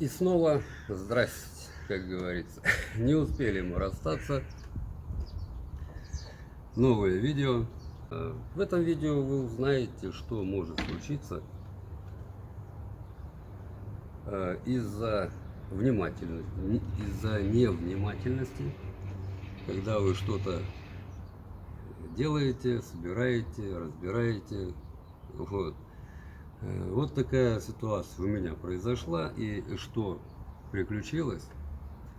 И снова здрасте, как говорится. Не успели мы расстаться. Новое видео. В этом видео вы узнаете, что может случиться из-за невнимательности, когда вы что-то делаете, собираете, разбираете. Вот такая ситуация у меня произошла, и что приключилось,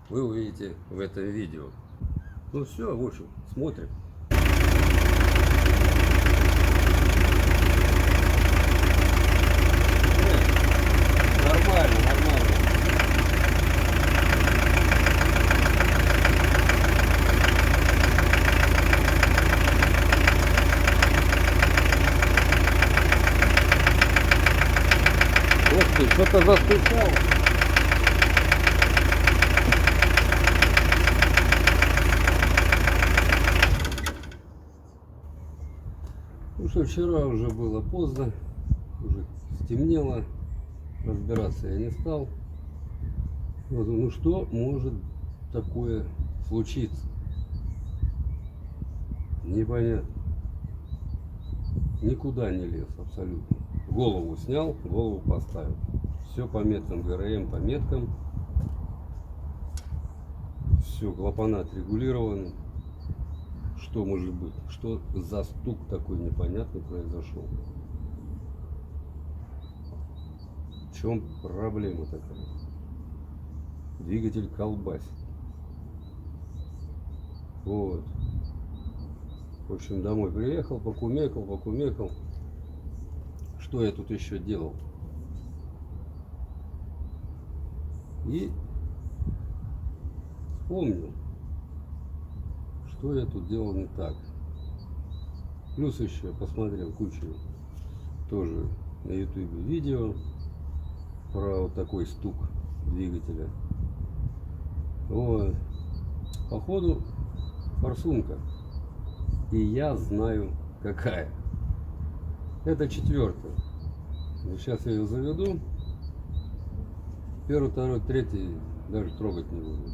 вы увидите в этом видео. Ну все, в общем, смотрим. Нормально, нормально. Ох ты, что-то застучало. Ну что, вчера уже было поздно, уже стемнело, разбираться я не стал. Вот, ну что может такое случиться? Непонятно. Никуда не лез абсолютно. Голову снял, голову поставил. Все по меткам ГРМ, по меткам. Все, клапана отрегулированы. Что может быть? Что за стук такой непонятный произошел? В чем проблема такая? Двигатель колбасит. Вот. В общем, домой приехал, покумекал. Что я тут еще делал? И вспомнил, что я тут делал не так. Плюс еще посмотрел кучу тоже на YouTube видео про вот такой стук двигателя. Вот. Походу форсунка. И я знаю какая. Это 4-я. Сейчас я ее заведу. 1-й, 2-й, 3-й даже трогать не буду.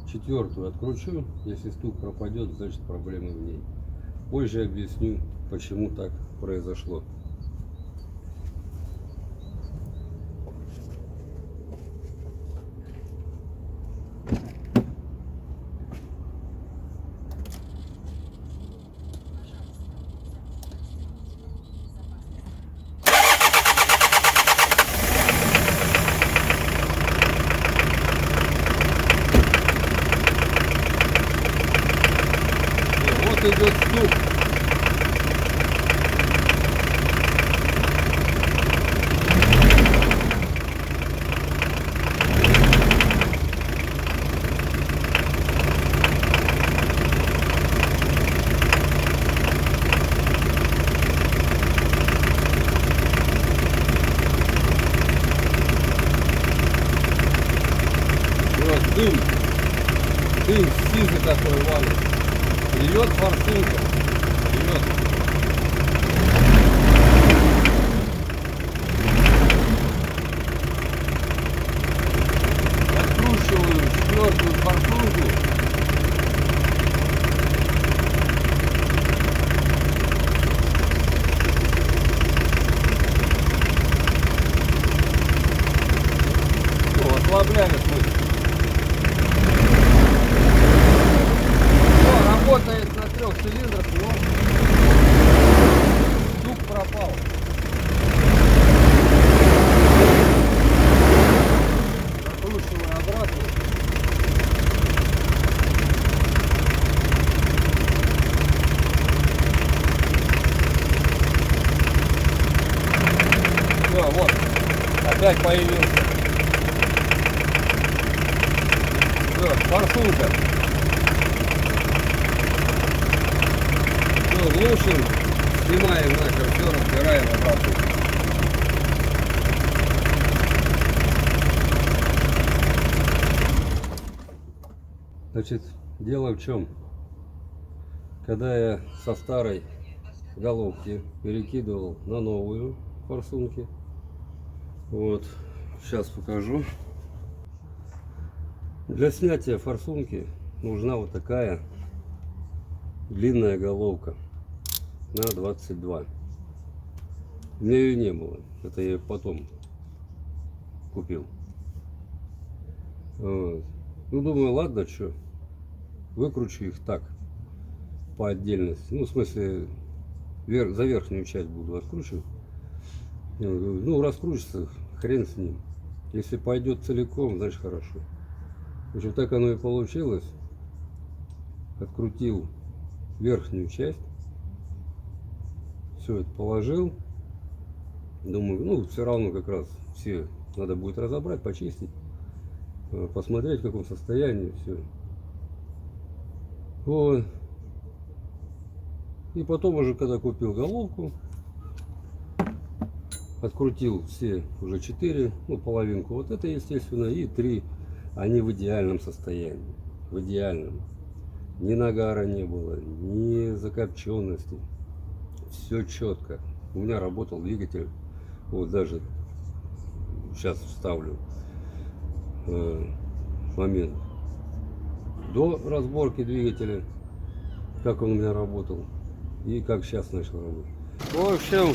4-ю откручу. Если стук пропадет, значит проблемы в ней. Позже объясню, почему так произошло. Вот идет стук. Вот дым сизый такой валит. Льет форсунка. Льет. Откручиваю 4-ю форсунку. Ну, ослабляю путь. Работает на 3 цилиндрах, но стук пропал. Закручиваю обратно. Все, вот, опять появился. Все, форсунка. Глушим, снимаем нахер, все разбираем обратно. Значит, дело в чем? Когда я со старой головки перекидывал на новую форсунки, вот, сейчас покажу. Для снятия форсунки нужна вот такая длинная головка на 22. У меня ее не было. Это я ее потом купил. Вот. Ну, думаю, ладно, что, выкручу их так, по отдельности. Ну, в смысле, за верхнюю часть буду откручивать. Ну, раскрутится, хрен с ним. Если пойдет целиком, значит хорошо. В общем, так оно и получилось. Открутил верхнюю часть. Все это положил. Думаю, ну, все равно как раз все надо будет разобрать, почистить. Посмотреть, в каком состоянии все. Вот. И потом уже, когда купил головку, открутил все уже 4, ну, половинку вот это, естественно, и 3, они в идеальном состоянии. В идеальном. Ни нагара не было, ни закопченности. Все четко. У меня работал двигатель. Вот даже сейчас вставлю момент до разборки двигателя, как он у меня работал и как сейчас начал работать. В общем,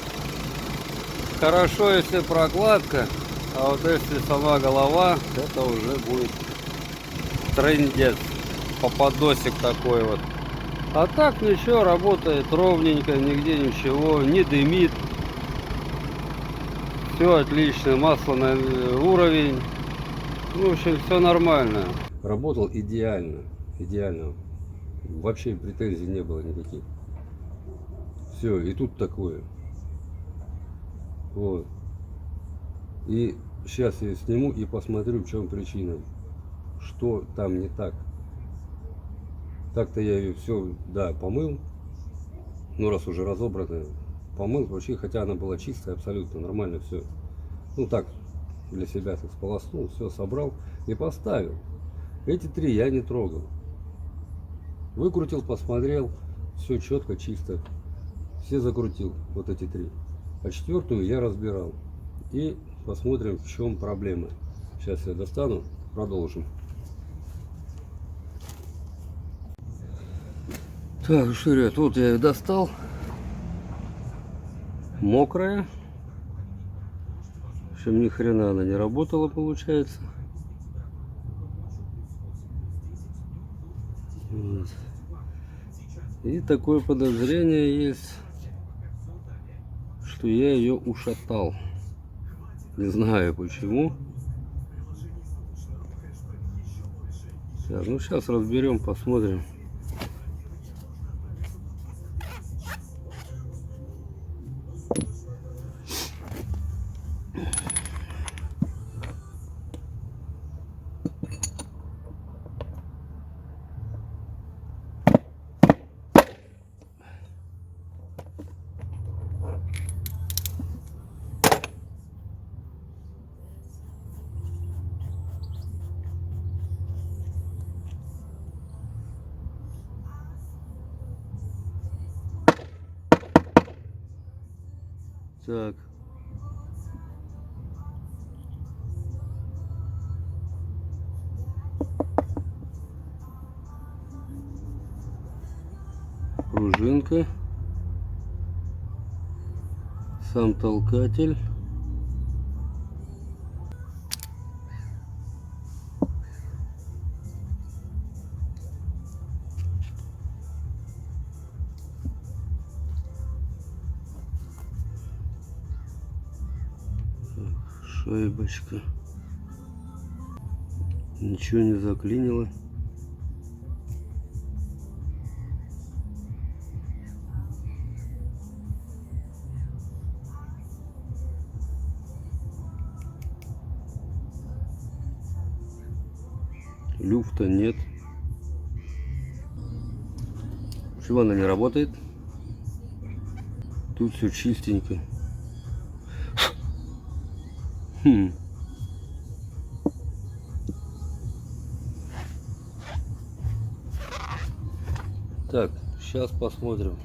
хорошо, если прокладка, а вот если сама голова, это уже будет трындец, попадосик такой вот. А так ничего, работает ровненько, нигде ничего, не дымит. Все отлично, масло на уровень. В общем, все нормально. Работал идеально, идеально. Вообще претензий не было никаких. Все, и тут такое. Вот. И сейчас я сниму и посмотрю, в чем причина. Что там не так. Так-то я ее все, да, помыл. Ну, раз уже разобрано, помыл вообще, хотя она была чистая, абсолютно нормально все. Ну, так, для себя так сполоснул, все собрал и поставил. Эти 3 я не трогал. Выкрутил, посмотрел, все четко, чисто. Все закрутил, вот эти 3. А 4-ю я разбирал. И посмотрим, в чем проблема. Сейчас я достану, продолжим. Так, что, ребят, вот я ее достал. Мокрая. В общем, ни хрена она не работала, получается. Вот. И такое подозрение есть, что я ее ушатал. Не знаю почему. Так, ну сейчас разберем, посмотрим. Так. Пружинка. Сам толкатель. Шайбочка. Ничего не заклинило. Люфта нет. Почему она не работает? Тут все чистенько. Так, сейчас посмотрим,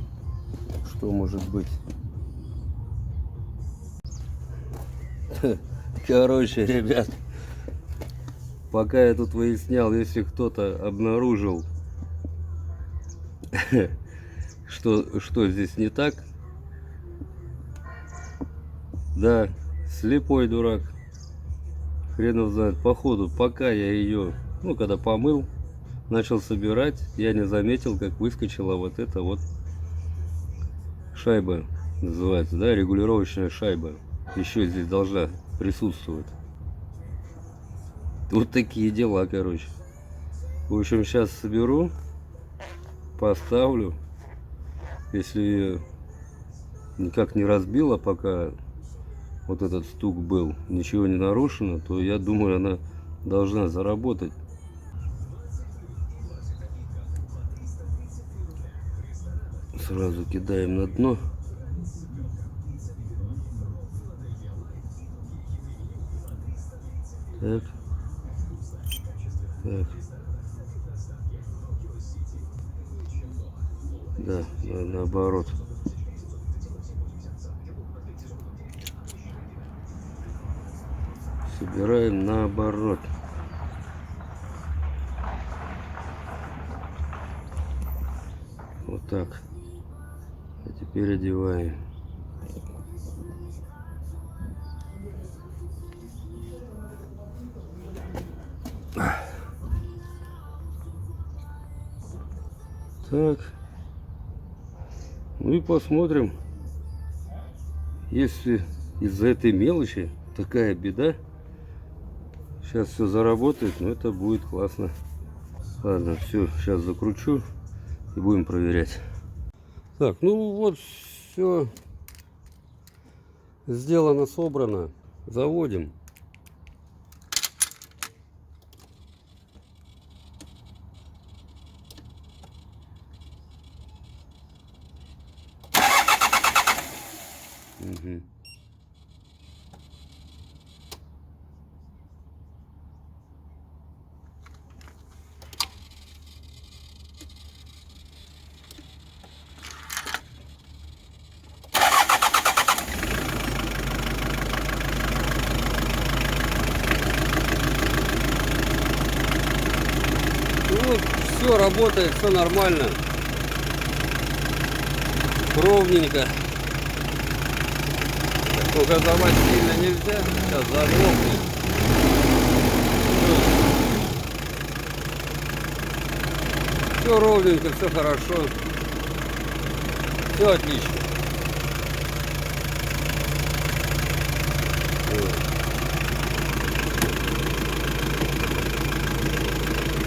что может быть. Короче, ребят, пока я тут выяснял, если кто-то обнаружил, что здесь не так, да, слепой дурак, хренов знает, походу, пока я ее, ну, когда помыл, начал собирать, я не заметил, как выскочила вот эта вот шайба, называется, да, регулировочная шайба, еще здесь должна присутствовать. Вот такие дела, короче. В общем, сейчас соберу, поставлю. Если ее никак не разбила, пока вот этот стук был, ничего не нарушено, то я думаю, она должна заработать. Сразу кидаем на дно. Так. Так. Да, наоборот. Собираем наоборот. Вот так. А теперь одеваем. Так. Ну и посмотрим, если из-за этой мелочи такая беда. Сейчас все заработает, но это будет классно. Ладно, все, сейчас закручу и будем проверять. Так, ну вот все сделано, собрано. Заводим. Угу. Ну, все работает, все нормально, ровненько. Только газовать сильно нельзя, сейчас заглохнет. Все ровненько, все хорошо, все отлично.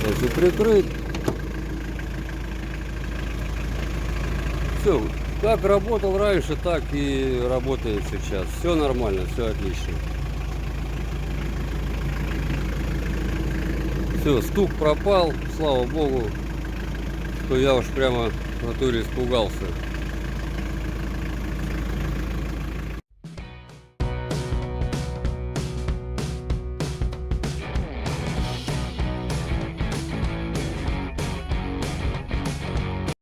Если прикрыть, все, как работал раньше, так и работает сейчас. Все нормально, все отлично. Все, стук пропал, слава богу, что я уж прямо в натуре испугался.